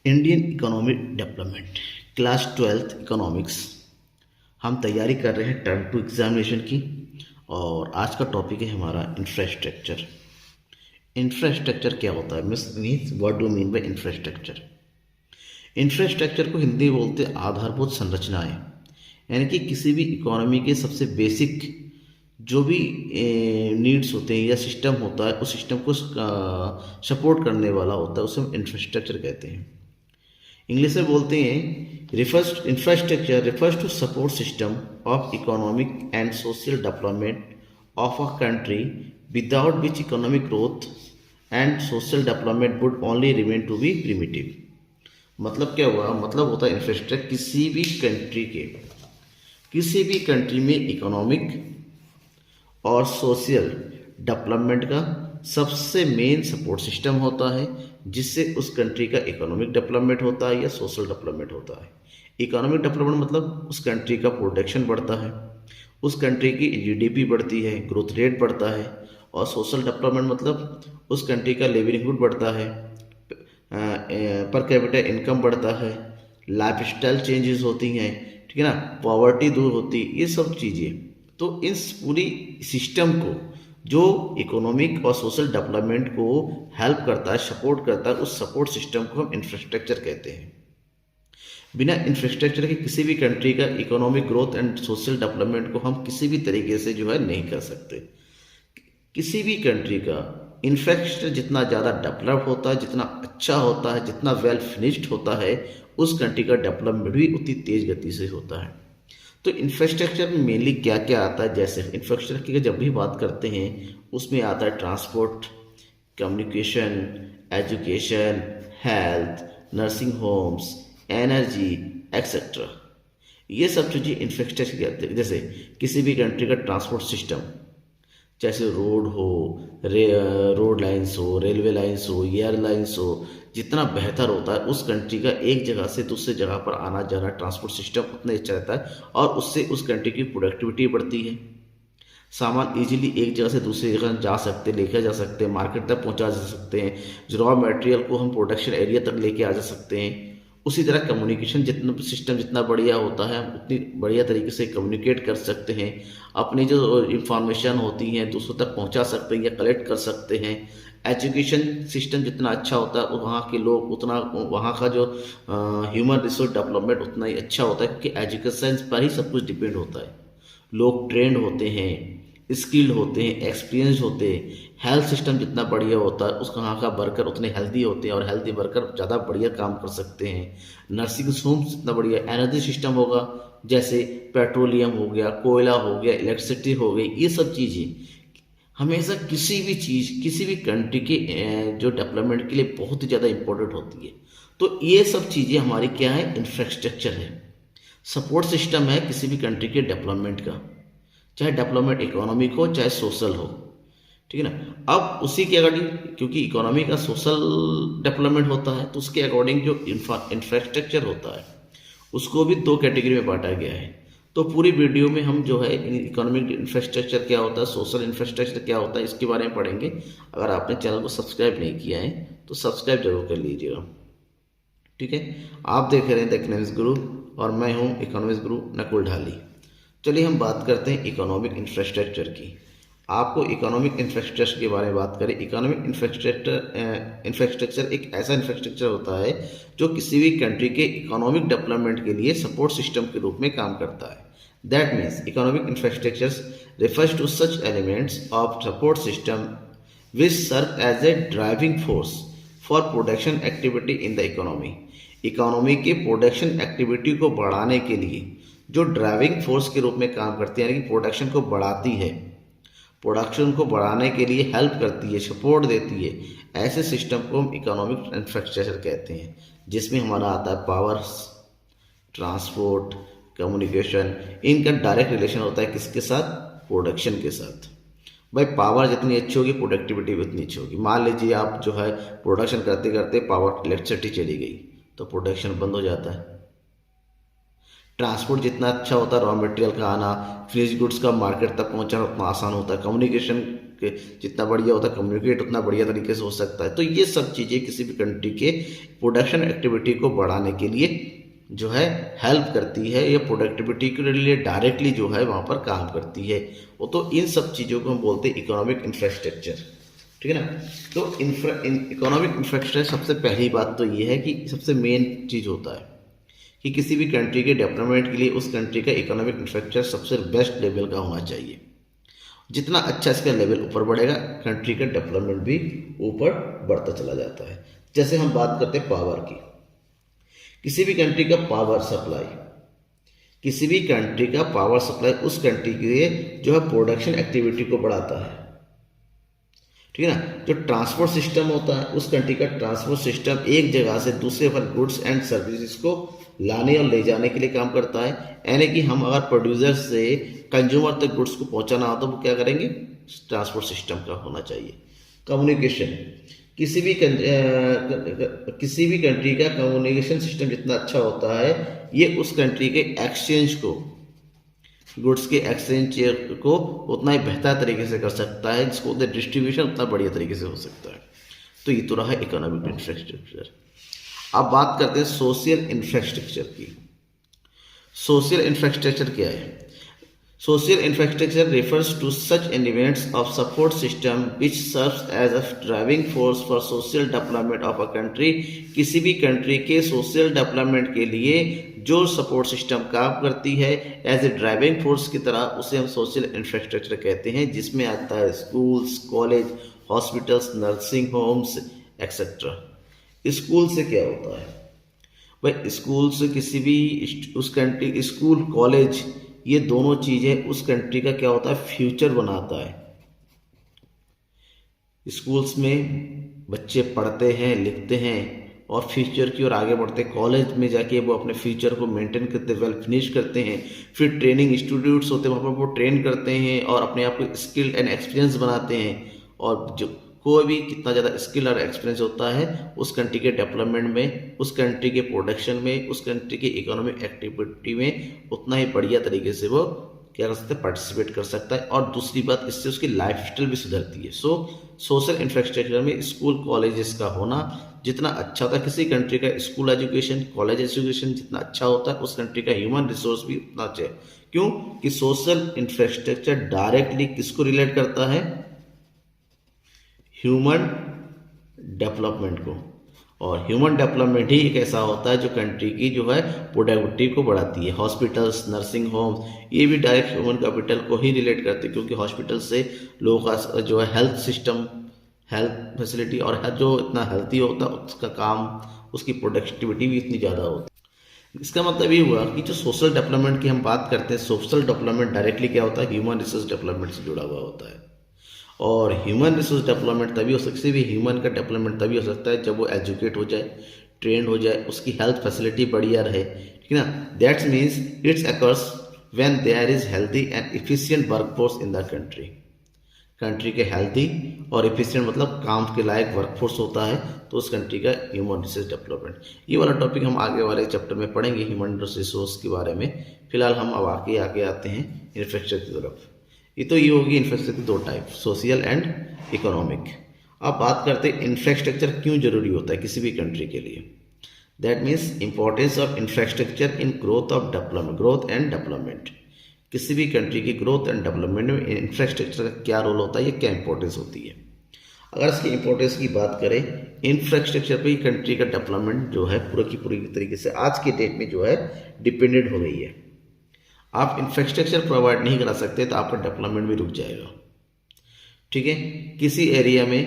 Indian economic development class 12th economics. हम तैयारी कर रहे हैं टर्म टू एग्जामिनेशन की और आज का टॉपिक है हमारा इंफ्रास्ट्रक्चर। इंफ्रास्ट्रक्चर क्या होता है? Means what do mean by infrastructure? Infrastructure को हिंदी में बोलते हैं आधारभूत संरचनाएं, यानी कि किसी भी इकोनॉमी के सबसे बेसिक जो भी नीड्स होते हैं या सिस्टम होता है उस सिस्टम को सपोर्ट करने वाला होता है, उसे हम इंफ्रास्ट्रक्चर कहते हैं। इंग्लिश में बोलते हैं infrastructure refers to support system of economic and social development of a country without which economic growth and social development would only remain to be primitive. मतलब क्या हुआ? मतलब होता है इंफ्रास्ट्रक्चर किसी भी कंट्री में इकोनॉमिक और सोशल डेवलपमेंट का सबसे मेन सपोर्ट सिस्टम होता है, जिससे उस कंट्री का इकोनॉमिक डेवलपमेंट होता है या सोशल डेवलपमेंट होता है। इकोनॉमिक डेवलपमेंट मतलब उस कंट्री का प्रोडक्शन बढ़ता है, उस कंट्री की जीडीपी बढ़ती है, ग्रोथ रेट बढ़ता है। और सोशल डेवलपमेंट मतलब उस कंट्री का लिवलीहुड बढ़ता है, पर कैपिटा इनकम बढ़ता है, लाइफ स्टाइल चेंजेस होती हैं, ठीक है ना, पॉवर्टी दूर होती है, ये सब चीज़ें। तो इस पूरी सिस्टम को जो इकोनॉमिक और सोशल डेवलपमेंट को हेल्प करता है, सपोर्ट करता है, उस सपोर्ट सिस्टम को हम इंफ्रास्ट्रक्चर कहते हैं। बिना इंफ्रास्ट्रक्चर के किसी भी कंट्री का economic growth and social development को हम किसी भी तरीके से जो है नहीं कर सकते। किसी भी कंट्री का इंफ्रास्ट्रक्चर जितना ज़्यादा डेवलप होता है, जितना अच्छा होता है, जितना वेल फिनिश्ड होता है, उस कंट्री का डेवलपमेंट भी उतनी तेज़ गति से होता है। तो इंफ्रास्ट्रक्चर में मेनली क्या क्या आता है? जैसे इंफ्रास्ट्रक्चर की जब भी बात करते हैं उसमें आता है transport, communication, education, health, nursing homes, energy etcetera. ये सब चीज़ें इंफ्रास्ट्रक्चर कहते हैं। जैसे किसी भी कंट्री का ट्रांसपोर्ट सिस्टम, जैसे रोड हो, रोड लाइन्स हो, रेलवे लाइन्स हो, एयरलाइंस हो, जितना बेहतर होता है उस कंट्री का एक जगह से दूसरी जगह पर आना जाना ट्रांसपोर्ट सिस्टम उतना अच्छा रहता है और उससे उस कंट्री की प्रोडक्टिविटी बढ़ती है। सामान इजीली एक जगह से दूसरी जगह जा सकते, लेकर जा सकते हैं, मार्केट तक पहुंचा जा सकते हैं, रॉ मटेरियल को हम प्रोडक्शन एरिया तक लेके आ जा सकते हैं। उसी तरह कम्युनिकेशन जितना सिस्टम जितना बढ़िया होता है, हम उतनी बढ़िया तरीके से कम्युनिकेट कर सकते हैं, अपनी जो इंफॉर्मेशन होती हैं दूसरों तक पहुंचा सकते हैं या कलेक्ट कर सकते हैं। एजुकेशन सिस्टम जितना अच्छा होता है वहाँ के लोग उतना, वहाँ का जो ह्यूमन रिसोर्स डेवलपमेंट उतना ही अच्छा होता है, क्योंकि एजुकेशन पर ही सब कुछ डिपेंड होता है। लोग ट्रेंड होते हैं, स्किल्ड होते हैं, एक्सपीरियंस होते हैं। हेल्थ सिस्टम जितना बढ़िया होता है उस वहाँ का वर्कर उतने हेल्दी होते हैं और हेल्दी वर्कर ज़्यादा बढ़िया काम कर सकते हैं। नर्सिंग होम्स जितना बढ़िया, एनर्जी सिस्टम होगा, जैसे पेट्रोलियम हो गया, कोयला हो गया, इलेक्ट्रिसिटी हो गई, ये सब चीज़ें हमेशा किसी भी चीज़ किसी भी कंट्री के जो डेवलपमेंट के लिए बहुत ही ज़्यादा इंपॉर्टेंट होती है। तो ये सब चीज़ें हमारी क्या है? इंफ्रास्ट्रक्चर है, सपोर्ट सिस्टम है किसी भी कंट्री के डेवलपमेंट का, चाहे डेवलपमेंट इकोनॉमिक हो चाहे सोशल हो, ठीक है ना। अब उसी के अकॉर्डिंग, क्योंकि इकोनॉमी का सोशल डेवलपमेंट होता है, तो उसके अकॉर्डिंग जो इंफ्रास्ट्रक्चर होता है उसको भी दो कैटेगरी में बांटा गया है। तो पूरी वीडियो में हम जो है इकोनॉमिक इंफ्रास्ट्रक्चर क्या होता है, सोशल इंफ्रास्ट्रक्चर क्या होता है, इसके बारे में पढ़ेंगे। अगर आपने चैनल को सब्सक्राइब नहीं किया है तो सब्सक्राइब जरूर कर लीजिएगा, ठीक है। आप देख रहे हैं द इकोनॉमिक्स गुरु और मैं हूँ इकोनॉमिक्स गुरु नकुल ढाली। चलिए हम बात करते हैं इकोनॉमिक इंफ्रास्ट्रक्चर की। आपको इकोनॉमिक इंफ्रास्ट्रक्चर के बारे में बात करें, इकोनॉमिक इंफ्रास्ट्रक्चर एक ऐसा इंफ्रास्ट्रक्चर होता है जो किसी भी कंट्री के इकोनॉमिक डेवलपमेंट के लिए सपोर्ट सिस्टम के रूप में काम करता है। That means economic infrastructure refers to such elements of support system which serve as a driving force for production activity in the economy। Economy के प्रोडक्शन एक्टिविटी को बढ़ाने के लिए जो ड्राइविंग फोर्स के रूप में काम करती है, यानी कि प्रोडक्शन को बढ़ाती है, प्रोडक्शन को बढ़ाने के लिए हेल्प करती है, सपोर्ट देती है, ऐसे सिस्टम को हम इकोनॉमिक इंफ्रास्ट्रक्चर कहते हैं। जिसमें हमारा आता है पावर, ट्रांसपोर्ट, कम्युनिकेशन। इनका डायरेक्ट रिलेशन होता है किसके साथ? प्रोडक्शन के साथ। भाई पावर जितनी अच्छी होगी प्रोडक्टिविटी भी उतनी अच्छी होगी। मान लीजिए आप जो है प्रोडक्शन करते करते पावर इलेक्ट्रिसिटी चली गई तो प्रोडक्शन बंद हो जाता है। ट्रांसपोर्ट जितना अच्छा होता है, रॉ मटेरियल का आना, फिनिश गुड्स का मार्केट तक पहुंचाना उतना आसान होता है। कम्युनिकेशन जितना बढ़िया होता है, कम्युनिकेट उतना बढ़िया तरीके से हो सकता है। तो ये सब चीज़ें किसी भी कंट्री के प्रोडक्शन एक्टिविटी को बढ़ाने के लिए जो है हेल्प करती है, या प्रोडक्टिविटी के लिए डायरेक्टली जो है वहाँ पर काम करती है। वो तो इन सब चीज़ों को हम बोलते हैं इकोनॉमिक इंफ्रास्ट्रक्चर, ठीक है ना। तो इकोनॉमिक इंफ्रास्ट्रक्चर सबसे पहली बात तो ये है कि सबसे मेन चीज़ होता है कि किसी भी कंट्री के डेवलपमेंट के लिए उस कंट्री का इकोनॉमिक इंफ्रास्ट्रक्चर सबसे बेस्ट लेवल का होना चाहिए। जितना अच्छा इसका लेवल ऊपर बढ़ेगा, कंट्री का डेवलपमेंट भी ऊपर बढ़ता चला जाता है। जैसे हम बात करते हैं पावर की, किसी भी कंट्री का पावर सप्लाई, किसी भी कंट्री का पावर सप्लाई उस कंट्री के लिए जो है प्रोडक्शन एक्टिविटी को बढ़ाता है, ठीक है ना। जो ट्रांसपोर्ट सिस्टम होता है उस कंट्री का ट्रांसपोर्ट सिस्टम एक जगह से दूसरे पर गुड्स एंड सर्विसेज को लाने और ले जाने के लिए काम करता है। यानी कि हम अगर प्रोड्यूसर से कंज्यूमर तक गुड्स को पहुंचाना हो तो वो क्या करेंगे, ट्रांसपोर्ट सिस्टम का होना चाहिए। कम्युनिकेशन, किसी भी कंट्री का कम्युनिकेशन सिस्टम जितना अच्छा होता है, ये उस कंट्री के एक्सचेंज को, गुड्स के एक्सचेंज को उतना ही बेहतर तरीके से कर सकता है, जिसको डिस्ट्रीब्यूशन उतना बढ़िया तरीके से हो सकता है। तो ये तो रहा इकोनॉमिक इंफ्रास्ट्रक्चर। अब बात करते हैं सोशल इंफ्रास्ट्रक्चर की। सोशल इंफ्रास्ट्रक्चर क्या है? Social infrastructure refers to such elements of support system which serves as a driving force for social development of a country। किसी भी कंट्री के सोशल डेवलपमेंट के लिए जो सपोर्ट सिस्टम काम करती है एज ए ड्राइविंग फोर्स की तरह, उसे हम सोशल इंफ्रास्ट्रक्चर कहते हैं, जिसमें आता है schools, college, hospitals, nursing homes etcetera. School से क्या होता है भाई? स्कूल से किसी भी उस कंट्री, स्कूल कॉलेज ये दोनों चीज़ें उस कंट्री का क्या होता है, फ्यूचर बनाता है। स्कूल्स में बच्चे पढ़ते हैं, लिखते हैं और फ्यूचर की ओर आगे बढ़ते हैं। कॉलेज में जाके वो अपने फ्यूचर को मेंटेन करते, वेल फिनिश करते हैं। फिर ट्रेनिंग इंस्टीट्यूट्स होते हैं, वहाँ पर वो ट्रेन करते हैं और अपने आप को स्किल्ड एंड एक्सपीरियंस बनाते हैं। और जो कोई भी कितना ज़्यादा स्किल और एक्सपीरियंस होता है उस कंट्री के डेवलपमेंट में, उस कंट्री के प्रोडक्शन में, उस कंट्री की इकोनॉमिक एक्टिविटी में उतना ही बढ़िया तरीके से वो क्या कर सकता है, पार्टिसिपेट कर सकता है। और दूसरी बात, इससे उसकी लाइफ स्टाइल भी सुधरती है। सोशल इंफ्रास्ट्रक्चर में स्कूल कॉलेजेस का होना जितना अच्छा होता है, किसी कंट्री का स्कूल एजुकेशन, कॉलेज एजुकेशन जितना अच्छा होता है, उस कंट्री का ह्यूमन रिसोर्स भी उतना अच्छा है। क्यों कि सोशल इंफ्रास्ट्रक्चर डायरेक्टली किसको रिलेट करता है, ह्यूमन डेवलपमेंट को। और ह्यूमन डेवलपमेंट ही एक ऐसा होता है जो कंट्री की जो है प्रोडक्टिविटी को बढ़ाती है। हॉस्पिटल्स, नर्सिंग होम्स, ये भी डायरेक्ट ह्यूमन कैपिटल को ही रिलेट करते हैं, क्योंकि हॉस्पिटल से लोगों का जो है हेल्थ सिस्टम, हेल्थ फैसिलिटी और जो इतना हेल्थी होता है उसका काम, उसकी प्रोडक्टिविटी भी इतनी ज़्यादा होती है। इसका मतलब ये हुआ कि जो सोशल डेवलपमेंट की हम बात करते हैं, सोशल डेवलपमेंट डायरेक्टली क्या होता है, ह्यूमन रिसोर्स डेवलपमेंट से जुड़ा हुआ होता है। और ह्यूमन रिसोर्स डेवलपमेंट तभी हो सकती है, भी ह्यूमन का डेवलपमेंट तभी हो सकता है जब वो एजुकेट हो जाए, ट्रेंड हो जाए, उसकी हेल्थ फैसिलिटी बढ़िया रहे, ठीक है ना। That's means it's occurs when there is healthy and efficient workforce in the country. Country के हेल्दी और इफिशिएंट मतलब काम के लायक वर्कफोर्स होता है, तो उस कंट्री का ह्यूमन रिसोर्स डेवलपमेंट। ये वाला टॉपिक हम आगे वाले चैप्टर में पढ़ेंगे, ह्यूमन रिसोर्स के बारे में। फिलहाल हम अब आगे आते हैं इंफ्रास्ट्रक्चर की तरफ। ये होगी इंफ्रास्ट्रक्चर दो टाइप, सोशल एंड इकोनॉमिक। अब बात करते हैं इंफ्रास्ट्रक्चर क्यों जरूरी होता है किसी भी कंट्री के लिए। That means importance of infrastructure in growth and development. किसी भी कंट्री की ग्रोथ एंड डेवलपमेंट में इंफ्रास्ट्रक्चर का क्या रोल होता है, ये क्या इंपॉर्टेंस होती है। अगर इसकी इंपॉर्टेंस की बात करें, इंफ्रास्ट्रक्चर पे ही कंट्री का डेवलपमेंट जो है पूरी की पूरी तरीके से आज के डेट में जो है डिपेंडेंट हो गई है। आप इंफ्रास्ट्रक्चर प्रोवाइड नहीं करा सकते तो आपका डेवलपमेंट भी रुक जाएगा, ठीक है। किसी एरिया में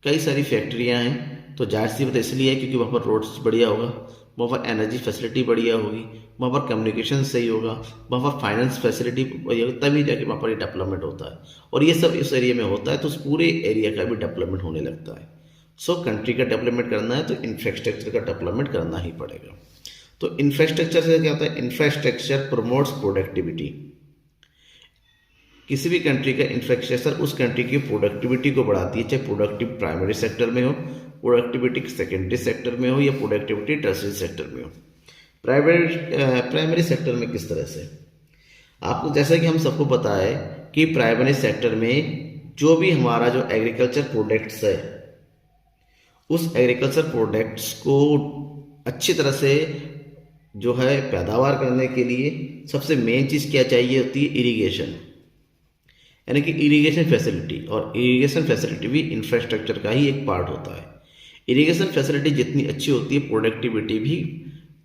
कई सारी फैक्ट्रियां हैं तो जाहिर सी बात इसलिए है क्योंकि वहाँ पर रोड्स बढ़िया होगा, वहाँ पर एनर्जी फैसिलिटी बढ़िया होगी, वहाँ पर कम्युनिकेशन सही होगा, वहाँ पर फाइनेंस फैसिलिटी बढ़िया होगी, तभी जाके वहाँ पर डेवलपमेंट होता है। और ये सब इस एरिया में होता है तो उस पूरे एरिया का भी डेवलपमेंट होने लगता है। कंट्री का डेवलपमेंट करना है तो इंफ्रास्ट्रक्चर का डेवलपमेंट करना ही पड़ेगा। तो इंफ्रास्ट्रक्चर से क्या होता है, इंफ्रास्ट्रक्चर प्रमोट्स प्रोडक्टिविटी। किसी भी कंट्री का इंफ्रास्ट्रक्चर उस कंट्री की प्रोडक्टिविटी को बढ़ाती है, चाहे प्रोडक्टिव प्राइमरी सेक्टर में हो, प्रोडक्टिविटी सेकेंडरी सेक्टर में हो या प्रोडक्टिविटी टर्शियरी सेक्टर में हो। प्राइमरी सेक्टर में किस तरह से, आपको जैसा कि हम सबको पता है कि प्राइमरी सेक्टर में जो भी हमारा जो एग्रीकल्चर प्रोडक्ट्स है, उस एग्रीकल्चर प्रोडक्ट्स को अच्छी तरह से जो है पैदावार करने के लिए सबसे मेन चीज़ क्या चाहिए होती है, इरिगेशन, यानी कि इरिगेशन फैसिलिटी। और इरिगेशन फैसिलिटी भी इंफ्रास्ट्रक्चर का ही एक पार्ट होता है। इरिगेशन फैसिलिटी जितनी अच्छी होती है, प्रोडक्टिविटी भी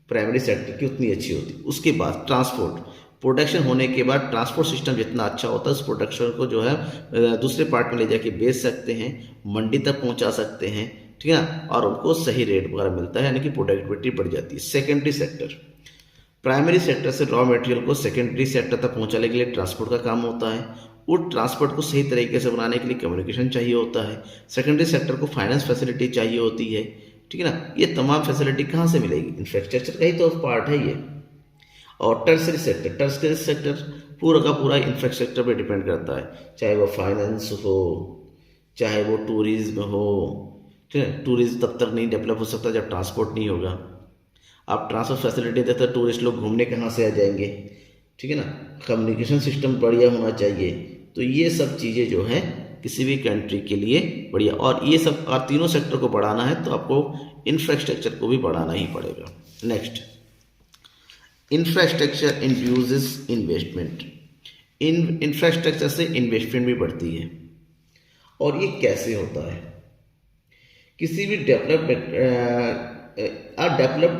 प्राइमरी सेक्टर की उतनी अच्छी होती है। उसके बाद ट्रांसपोर्ट, प्रोडक्शन होने के बाद ट्रांसपोर्ट सिस्टम जितना अच्छा होता है, उस प्रोडक्शन को जो है दूसरे पार्ट में ले जाके बेच सकते हैं, मंडी तक पहुंचा सकते हैं, ठीक है ना, और उनको सही रेट वगैरह मिलता है, यानी कि प्रोडक्टिविटी बढ़ जाती है। सेकेंडरी सेक्टर, प्राइमरी सेक्टर से रॉ मटेरियल को सेकेंडरी सेक्टर तक पहुंचाने के लिए ट्रांसपोर्ट का काम होता है। उस ट्रांसपोर्ट को सही तरीके से बनाने के लिए कम्युनिकेशन चाहिए होता है। सेकेंडरी सेक्टर को फाइनेंस फैसिलिटी चाहिए होती है, ठीक है ना। ये तमाम फैसिलिटी कहाँ से मिलेगी, इंफ्रास्ट्रक्चर का ही तो पार्ट है ये। और टर्सरी सेक्टर पूरा का पूरा इंफ्रास्ट्रक्चर पे डिपेंड करता है, चाहे वो फाइनेंस हो, चाहे वो टूरिज्म हो, ठीक है। टूरिज्म तब तक नहीं डेवलप हो सकता जब ट्रांसपोर्ट नहीं होगा। आप ट्रांसपोर्ट फैसिलिटी देते हैं, टूरिस्ट लोग घूमने कहाँ से आ जाएंगे, ठीक है ना। कम्युनिकेशन सिस्टम बढ़िया होना चाहिए। तो ये सब चीज़ें जो है किसी भी कंट्री के लिए बढ़िया, और ये सब आप तीनों सेक्टर को बढ़ाना है तो आपको इंफ्रास्ट्रक्चर को भी बढ़ाना ही पड़ेगा। Next, infrastructure induces investment. Infrastructure से इन्वेस्टमेंट भी बढ़ती है। और ये कैसे होता है, किसी भी developed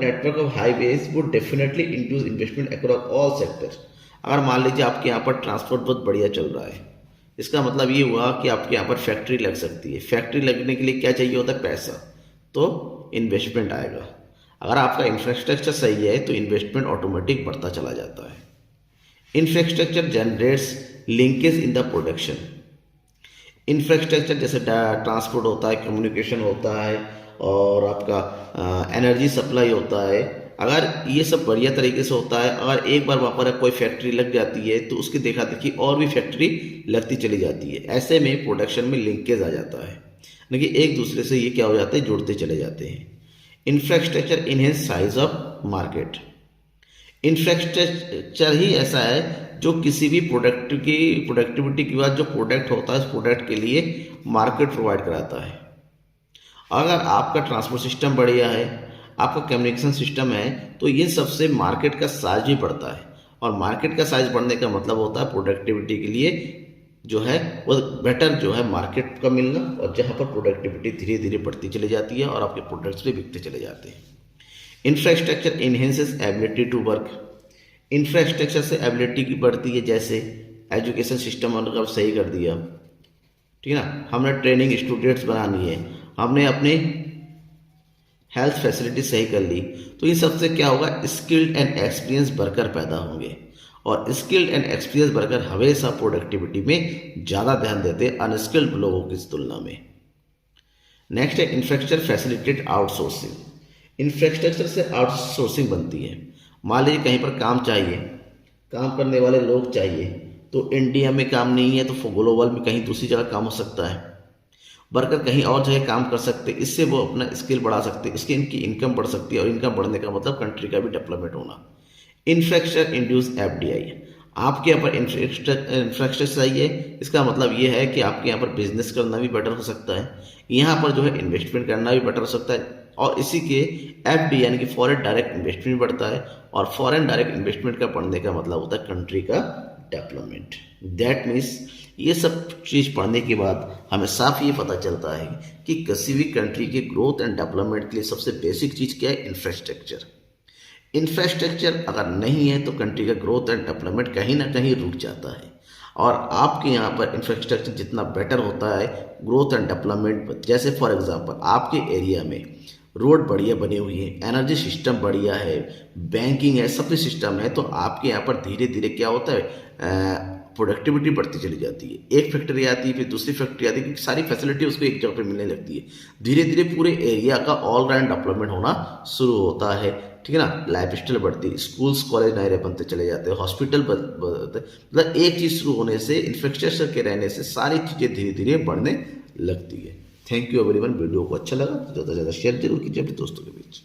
network of highways would definitely induce investment across all sectors. अगर मान लीजिए आपके यहाँ पर ट्रांसपोर्ट बहुत बढ़िया चल रहा है, इसका मतलब ये हुआ कि आपके यहाँ पर फैक्ट्री लग सकती है। फैक्ट्री लगने के लिए क्या चाहिए होता है, पैसा, तो इन्वेस्टमेंट आएगा। अगर आपका इंफ्रास्ट्रक्चर सही है तो इन्वेस्टमेंट ऑटोमेटिक बढ़ता चला जाता है। Infrastructure generates linkage in the production. Infrastructure जैसे ट्रांसपोर्ट होता है, कम्युनिकेशन होता है, और आपका एनर्जी सप्लाई होता है। अगर ये सब बढ़िया तरीके से होता है, अगर एक बार वहाँ पर कोई फैक्ट्री लग जाती है तो उसकी देखा देखी और भी फैक्ट्री लगती चली जाती है। ऐसे में प्रोडक्शन में लिंकेज आ जाता है, यानी कि एक दूसरे से ये क्या हो जाता है, जुड़ते चले जाते हैं। Infrastructure enhance size of market. Infrastructure ही ऐसा है जो किसी भी प्रोडक्टिविटी के बाद जो प्रोडक्ट होता है, उस प्रोडक्ट के लिए मार्केट प्रोवाइड कराता है। अगर आपका ट्रांसपोर्ट सिस्टम बढ़िया है, आपका कम्युनिकेशन सिस्टम है, तो ये सबसे मार्केट का साइज भी बढ़ता है। और मार्केट का साइज बढ़ने का मतलब होता है प्रोडक्टिविटी के लिए जो है वो बेटर जो है मार्केट का मिलना, और जहाँ पर प्रोडक्टिविटी धीरे धीरे बढ़ती चली जाती है और आपके प्रोडक्ट्स भी बिकते चले जाते हैं। Infrastructure enhances ability to work. Infrastructure से एबिलिटी की बढ़ती है, जैसे एजुकेशन सिस्टम अगर सही कर दिया, ठीक है ना, हमने ट्रेनिंग स्टूडेंट्स बनानी है, हमने अपने हेल्थ फैसिलिटी सही कर ली, तो इन सबसे क्या होगा, स्किल्ड एंड एक्सपीरियंस वर्कर पैदा होंगे। और स्किल्ड एंड एक्सपीरियंस वर्कर हमेशा प्रोडक्टिविटी में ज़्यादा ध्यान देते हैं अनस्किल्ड लोगों की तुलना में। नेक्स्ट है इंफ्रास्ट्रक्चर फैसिलिटेट आउटसोर्सिंग। इंफ्रास्ट्रक्चर से आउटसोर्सिंग बनती है। मान लीजिए कहीं पर काम चाहिए, काम करने वाले लोग चाहिए, तो इंडिया में काम नहीं है तो ग्लोबल में कहीं दूसरी जगह काम हो सकता है। वर्कर कहीं और जगह काम कर सकते, इससे वो अपना स्किल बढ़ा सकते, इसकी इनकी इनकम बढ़ सकती है, और इनकम बढ़ने का मतलब कंट्री का भी डेवलपमेंट होना। Infrastructure induce FDI. आपके यहाँ पर इंफ्रास्ट्रक्चर सही है, इसका मतलब ये है कि आपके यहाँ पर बिजनेस करना भी बेटर हो सकता है, यहाँ पर जो है इन्वेस्टमेंट करना भी बेटर हो सकता है, और इसी के एफडी यानी कि फॉरेन डायरेक्ट इन्वेस्टमेंट बढ़ता है, और फॉरेन डायरेक्ट इन्वेस्टमेंट का बढ़ने का मतलब होता है कंट्री का डेवलपमेंट। दैट मीन्स ये सब चीज़ पढ़ने के बाद हमें साफ ये पता चलता है कि किसी भी कंट्री के ग्रोथ एंड डेवलपमेंट के लिए सबसे बेसिक चीज़ क्या है, इंफ्रास्ट्रक्चर। इंफ्रास्ट्रक्चर अगर नहीं है तो कंट्री का ग्रोथ एंड डेवलपमेंट कहीं ना कहीं रुक जाता है। और आपके यहाँ पर इंफ्रास्ट्रक्चर जितना बेटर होता है ग्रोथ एंड डेवलपमेंट, जैसे फॉर एग्जांपल आपके एरिया में रोड बढ़िया बनी हुई है, एनर्जी सिस्टम बढ़िया है, बैंकिंग है, सब सिस्टम है, तो आपके यहाँ पर धीरे धीरे क्या होता है, प्रोडक्टिविटी बढ़ती चली जाती है। एक फैक्ट्री आती है, फिर दूसरी फैक्ट्री आती है, क्योंकि सारी फैसिलिटी उसको एक जगह पे मिलने लगती है। धीरे धीरे पूरे एरिया का ऑल राउंड डेवलपमेंट होना शुरू होता है, ठीक है ना। लाइफ स्टाइल बढ़ती है, स्कूल्स कॉलेज नए बनते चले जाते हैं, हॉस्पिटल बनते, मतलब एक चीज़ शुरू होने से, इंफ्रास्ट्रक्चर के रहने से सारी चीज़ें धीरे धीरे बढ़ने लगती है। Thank you everyone. वीडियो को अच्छा लगा तो ज़्यादा से ज़्यादा शेयर जरूर कीजिए अपने दोस्तों के बीच।